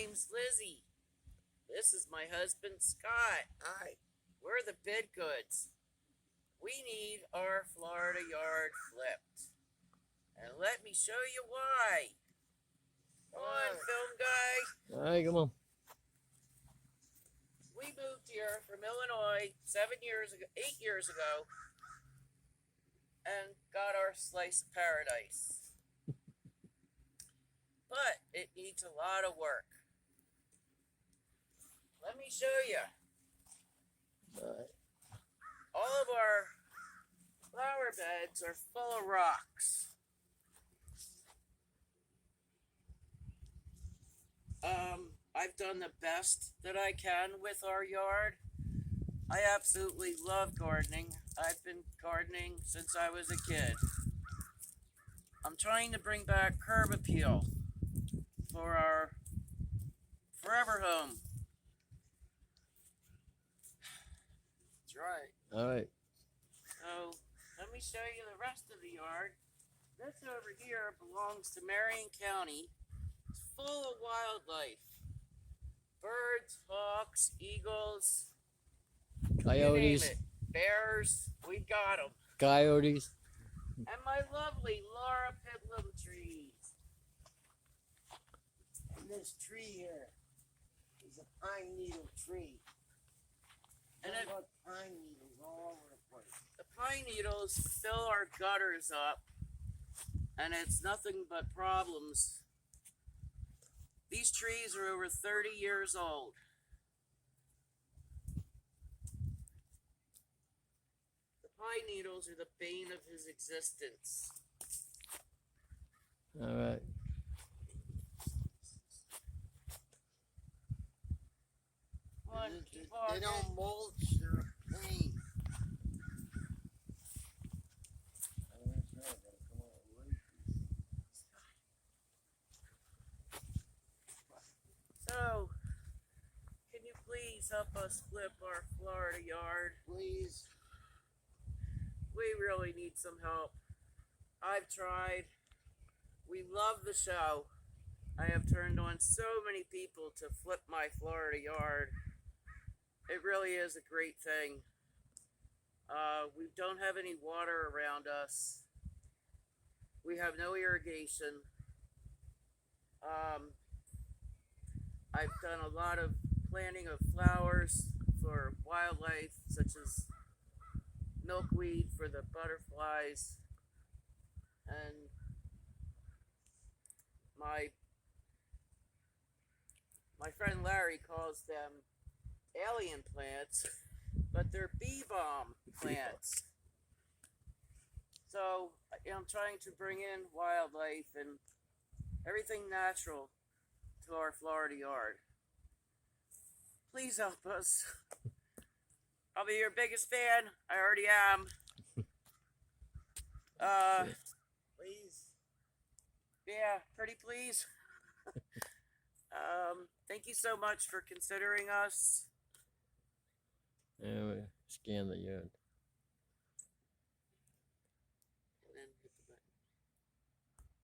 name's Lizzie. This is my husband, Scott. Hi. We're the Bidgoods. We need our Florida yard flipped. And let me show you why. Come on, film guy. All right, come on. We moved here from Illinois 8 years ago, and got our slice of paradise. But it needs a lot of work. Let me show you. All right. All of our flower beds are full of rocks. I've done the best that I can with our yard. I absolutely love gardening. I've been gardening since I was a kid. I'm trying to bring back curb appeal for our forever home. That's right. All right. So let me show you the rest of the yard. This over here belongs to Marion County. It's full of wildlife. Birds, hawks, eagles, you name Coyotes. it. Bears, we got them. Coyotes. And my lovely Laura Pidlum trees. And this tree here is a pine needle tree. And I've got pine needles all over the place. the pine needles fill our gutters up, and it's nothing but problems. These trees are over 30 years old. The pine needles are the bane of his existence. All right. Come on, They- keep they walking. don't mulch, they're a pain. So, can you please help us flip our Florida yard? Please. We really need some help. I've tried. We love the show. I have turned on so many people to flip my Florida yard. It really is a great thing. We don't have any water around us. We have no irrigation. I've done a lot of planting of flowers for wildlife, such as milkweed for the butterflies, and my friend Larry calls them alien plants, but they're bee balm plants. So I'm trying to bring in wildlife and everything natural to our Florida yard. Please help us. I'll be your biggest fan. I already am. Please. Yeah, pretty please. Thank you so much for considering us. Yeah, we scan the yard.